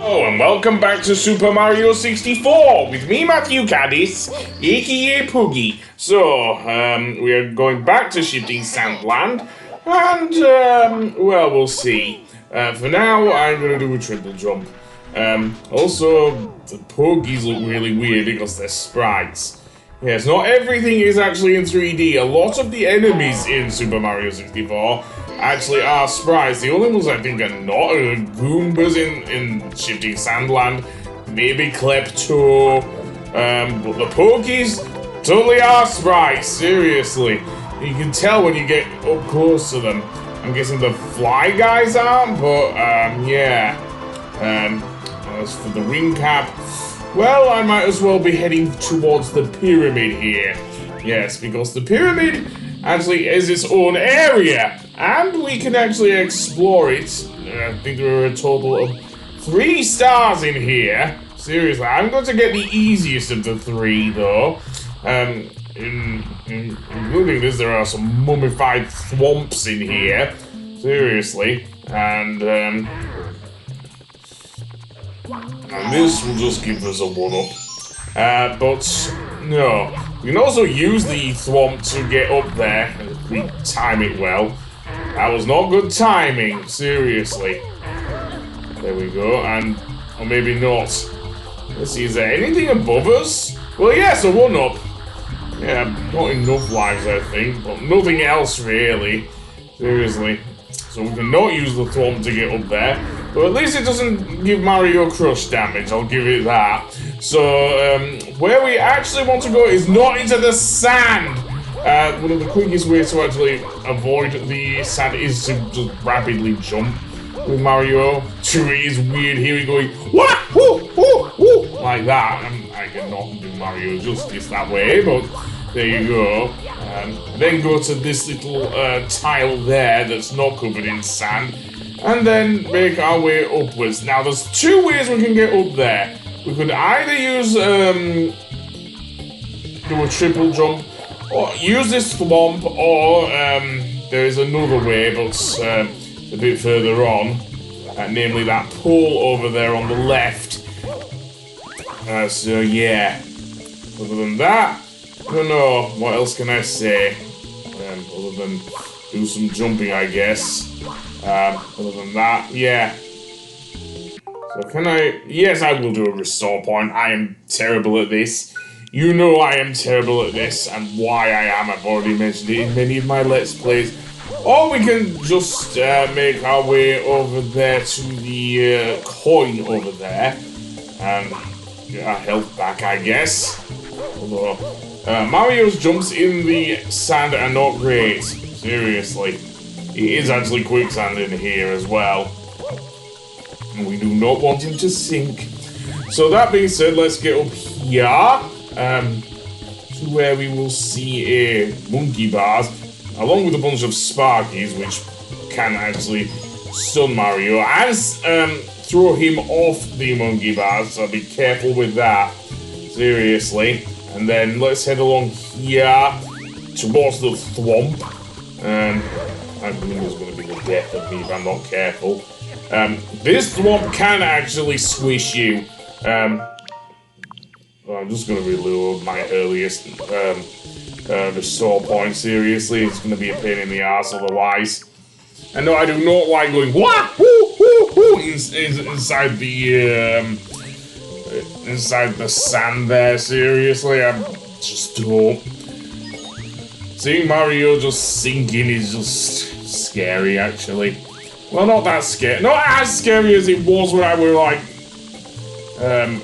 Oh, and welcome back to Super Mario 64 with me, Matthew Caddis, aka Poogie. So, we are going back to Shifting Sandland, and, well, we'll see. For now, I'm gonna do a triple jump. Also, the Poogies look really weird because they're sprites. Yes, not everything is actually in 3D. A lot of the enemies in Super Mario 64 actually are sprites. The only ones I think are not are Goombas in Shifting Sandland, maybe Klepto, but the Pokies totally are sprites, seriously. You can tell when you get up close to them. I'm guessing the fly guys aren't, but yeah. As for the ring cap, well, I might as well be heading towards the pyramid here. Yes, because the pyramid actually is its own area, and we can actually explore it. I think there are a total of 3 stars in here. Seriously, I'm going to get the easiest of the 3, though. Including this, there are some mummified thwomps in here. Seriously, and this will just give us a 1-up. But, no. We can also use the thwomp to get up there, if we time it well. That was not good timing, seriously. There we go, or maybe not. Let's see, is there anything above us? Well, yes, a 1-up. Yeah, not enough lives, I think, but nothing else, really. Seriously. So we can not use the thwomp to get up there. But at least it doesn't give Mario crush damage, I'll give it that. So, where we actually want to go is not into the sand. One of the quickest ways to actually avoid the sand is to just rapidly jump with Mario. True, it is weird hearing going, wah, woo, woo, woo, like that. I cannot do Mario justice that way, but there you go. Then go to this little tile there that's not covered in sand. And then make our way upwards. Now, there's 2 ways we can get up there. We could either use, do a triple jump, or use this thwomp, or, there is another way, but, a bit further on. Namely that pole over there on the left. So, yeah. Other than that, I don't know. What else can I say? Other than do some jumping, I guess. Other than that, yeah. So can I... Yes, I will do a restore point. I am terrible at this. You know I am terrible at this, and why I am. I've already mentioned it in many of my Let's Plays. Or we can just make our way over there to the coin over there. And get our health back, I guess. Although, Mario's jumps in the sand are not great. Seriously. It is actually quicksand in here as well. And we do not want him to sink. So that being said, let's get up here. To where we will see a monkey bars. Along with a bunch of Sparkies, which can actually stun Mario. And throw him off the monkey bars, so be careful with that. Seriously. And then let's head along here towards the thwomp. I believe it's going to be the death of me if I'm not careful. This thwomp can actually squish you. Well, I'm just going to reload my earliest restore point. Seriously, it's going to be a pain in the ass otherwise. And no, I do not like going wah, woo, woo, woo, inside the sand there. Seriously, I just don't. Seeing Mario just sinking is just scary, actually. Well, not that scary. Not as scary as it was when I was like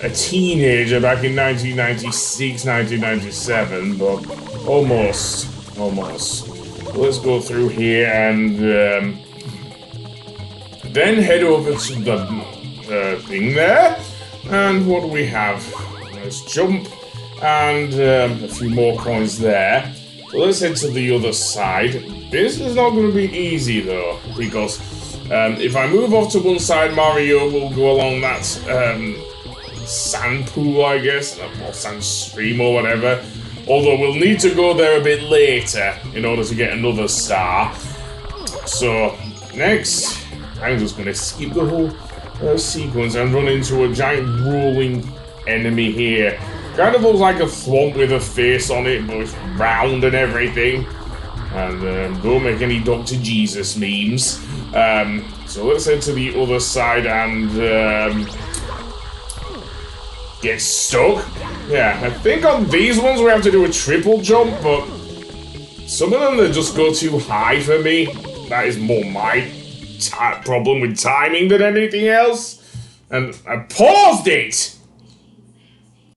a teenager back in 1996, 1997, but almost. Let's go through here and then head over to the thing there. And what do we have? Let's jump and a few more coins there. So let's head to the other side. This is not going to be easy though, because if I move off to one side, Mario will go along that sand pool, I guess, or sand stream or whatever. Although we'll need to go there a bit later in order to get another star. So next, I'm just going to skip the whole sequence and run into a giant rolling enemy here. Kind of looks like a thwomp with a face on it, but it's round and everything. And don't make any Dr. Jesus memes. So let's head to the other side and get stuck. Yeah, I think on these ones we have to do a triple jump, but some of them, they just go too high for me. That is more my problem with timing than anything else. And I paused it!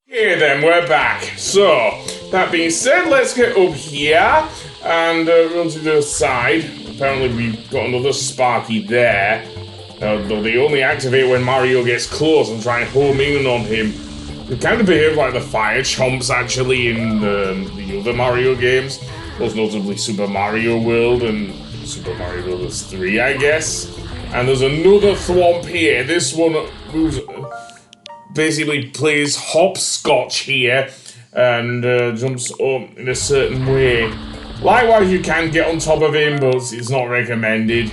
Here then, we're back. So, that being said, let's get up here and run to the side. Apparently we've got another Sparky there. Though they only activate when Mario gets close and try and home in on him. They kind of behave like the fire chomps actually in the other Mario games. Most notably Super Mario World and Super Mario Bros. 3, I guess. And there's another thwomp here. This one moves, basically plays hopscotch here and jumps up in a certain way. Likewise, you can get on top of him, but it's not recommended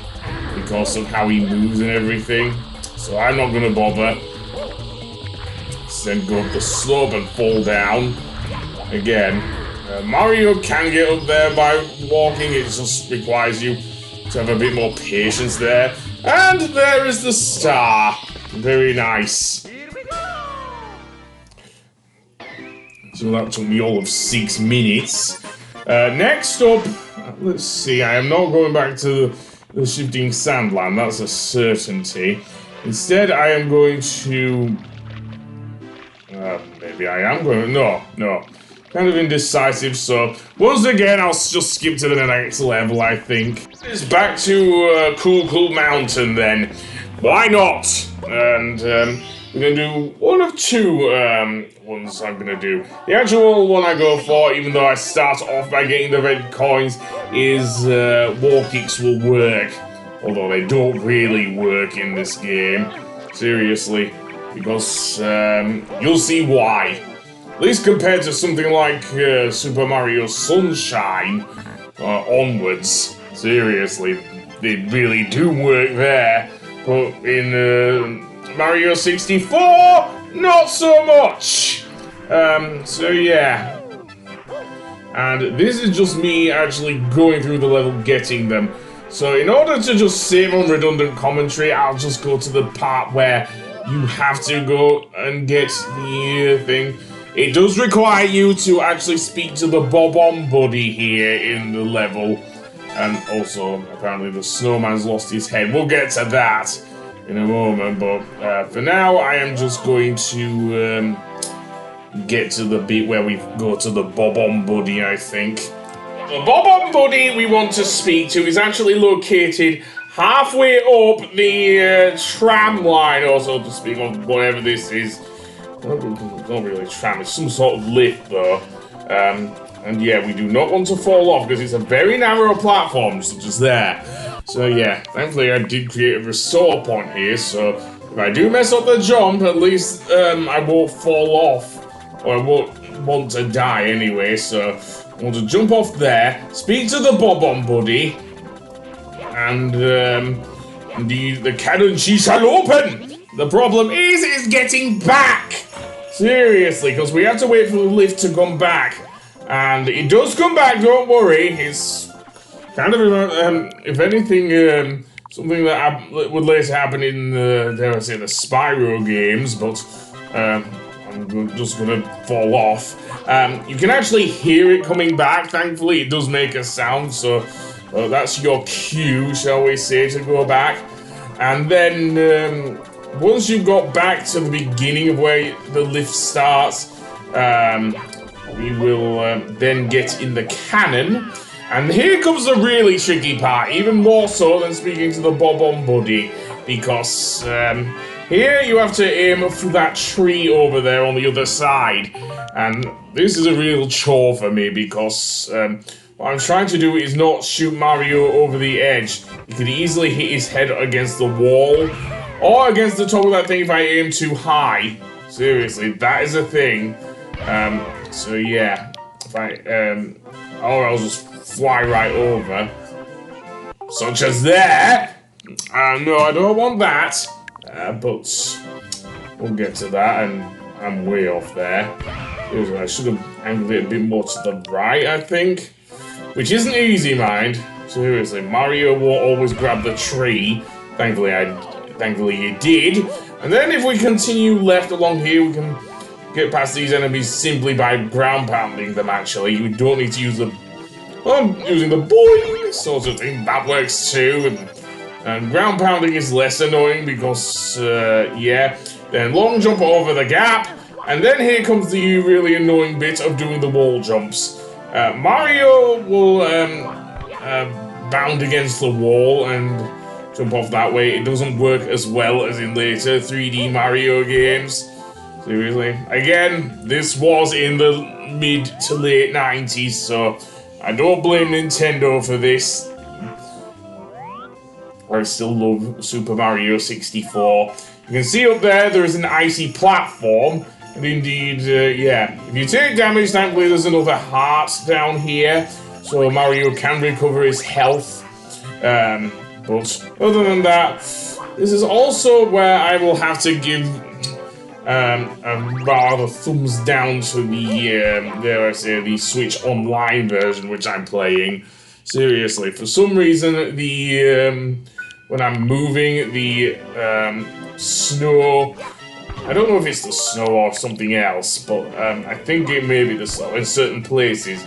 because of how he moves and everything. So I'm not going to bother. Then go up the slope and fall down. Again, Mario can get up there by walking. It just requires you to have a bit more patience there. And there is the star. Very nice. So that took me all of 6 minutes. Next up, let's see. I am not going back to the shifting sandland. That's a certainty. Instead, I am going to... maybe I am going to... No. Kind of indecisive, so... Once again, I'll just skip to the next level, I think. It's back to Cool Mountain, then. Why not? And, we're going to do one of two ones I'm going to do. The actual one I go for, even though I start off by getting the red coins, is wall kicks will work. Although they don't really work in this game. Seriously. Because you'll see why. At least compared to something like Super Mario Sunshine onwards. Seriously, they really do work there. But in Mario 64, not so much. So yeah. And this is just me actually going through the level, getting them. So in order to just save on redundant commentary, I'll just go to the part where you have to go and get the thing. It does require you to actually speak to the Bob-omb buddy here in the level. And also, apparently the snowman's lost his head. We'll get to that in a moment, but for now, I am just going to get to the bit where we go to the Bob-omb buddy, I think. The Bob-omb buddy we want to speak to is actually located halfway up the tram line, or so to speak, or whatever this is. Not really a tram, it's some sort of lift though. And yeah, we do not want to fall off because it's a very narrow platform, such as there. So yeah, thankfully I did create a restore point here, so if I do mess up the jump, at least I won't fall off. Or I won't want to die anyway, so I want to jump off there, speak to the Bob-omb buddy, and the cannon she shall open! The problem is getting back! Seriously, because we have to wait for the lift to come back. And it does come back, don't worry. It's kind of, if anything, something that would later happen in, dare I say, the Spyro games, but I'm just gonna fall off. You can actually hear it coming back, thankfully. It does make a sound, so that's your cue, shall we say, to go back. And then, once you've got back to the beginning of where the lift starts, we will then get in the cannon. And here comes the really tricky part, even more so than speaking to the Bob-omb buddy, because here you have to aim for that tree over there on the other side. And this is a real chore for me, because what I'm trying to do is not shoot Mario over the edge. He could easily hit his head against the wall, or against the top of that thing if I aim too high. Seriously, that is a thing. So yeah, if I, or I'll just fly right over. Such as there. No, I don't want that. But we'll get to that, and I'm way off there. I should have angled it a bit more to the right, I think. Which isn't easy, mind. Seriously, Mario won't always grab the tree. Thankfully he did. And then if we continue left along here, we can get past these enemies simply by ground pounding them, actually. We don't need to use the... Well, I'm using the boing sort of thing. That works too. And ground pounding is less annoying because, yeah. Then long jump over the gap. And then here comes the really annoying bit of doing the wall jumps. Mario will bound against the wall and jump off that way. It doesn't work as well as in later 3D Mario games. Seriously. Again, this was in the mid to late 90s, so I don't blame Nintendo for this. I still love Super Mario 64. You can see up there is an icy platform. And indeed, yeah, if you take damage, thankfully there's another heart down here, so Mario can recover his health. But other than that, this is also where I will have to give a rather thumbs down to the, dare I say, the Switch Online version, which I'm playing. Seriously, for some reason, when I'm moving, the snow... I don't know if it's the snow or something else, but I think it may be the snow in certain places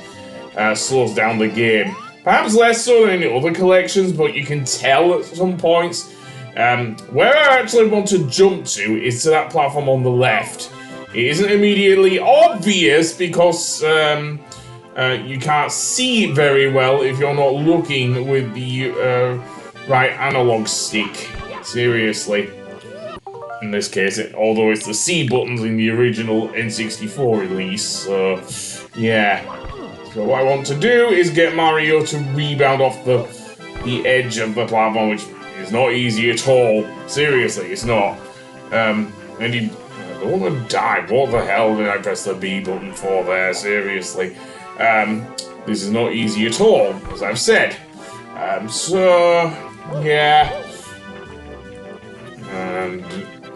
slows down the game. Perhaps less so than in other collections, but you can tell at some points. Where I actually want to jump to is to that platform on the left. It isn't immediately obvious because you can't see it very well if you're not looking with the right analog stick. Seriously. In this case, although it's the C buttons in the original N64 release, so yeah. So what I want to do is get Mario to rebound off the edge of the platform, which is not easy at all. Seriously, it's not. And I don't want to die. What the hell did I press the B button for there? Seriously. This is not easy at all, as I've said. So, yeah. And...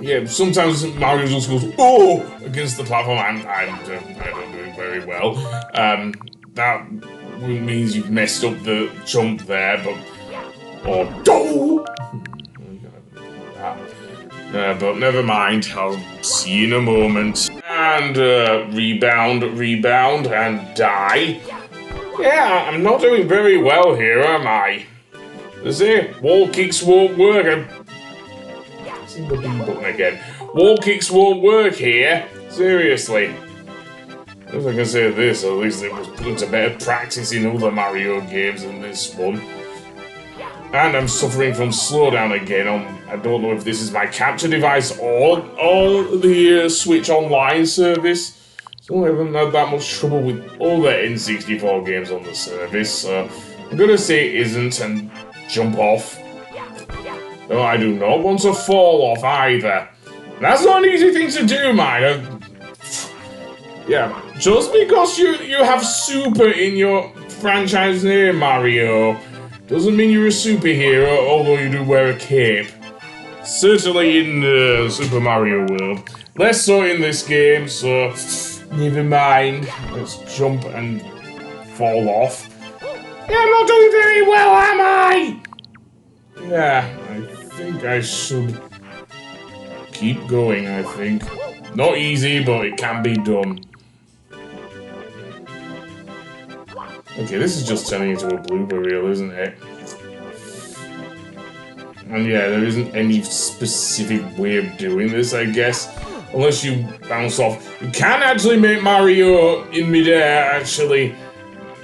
yeah, sometimes Mario just goes, oh, against the platform, and I don't do it very well. That means you've messed up the jump there, but... or, oh! But never mind, I'll see you in a moment. And, rebound, and die. Yeah, I'm not doing very well here, am I? They say, wall kicks won't work. The B button again. Wall kicks won't work here. Seriously. If I can say this, at least it was put into better practice in other Mario games than this one. And I'm suffering from slowdown again. I don't know if this is my capture device or the Switch Online service. So I haven't had that much trouble with all the N64 games on the service. So I'm gonna say it isn't and jump off. No, I do not want to fall off either. That's not an easy thing to do, man. Yeah, just because you have super in your franchise name, Mario, doesn't mean you're a superhero, although you do wear a cape. Certainly in Super Mario World. Less so in this game, so never mind. Let's jump and fall off. Yeah, I'm not doing very well, am I? Yeah, I think I should keep going, I think. Not easy, but it can be done. Okay, this is just turning into a blooper reel, isn't it? And yeah, there isn't any specific way of doing this, I guess. Unless you bounce off. You can actually make Mario in midair actually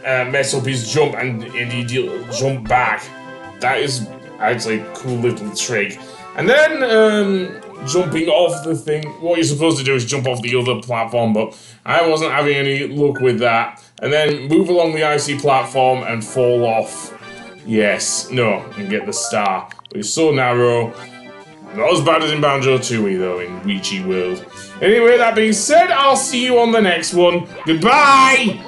mess up his jump and he'll jump back. That is actually a cool little trick. And then jumping off the thing, what you're supposed to do is jump off the other platform, but I wasn't having any luck with that. And then move along the icy platform and fall off. Yes, no, and get the star. But it's so narrow. Not as bad as in Banjo-Tooie though, in Weechi World. Anyway, that being said, I'll see you on the next one. Goodbye!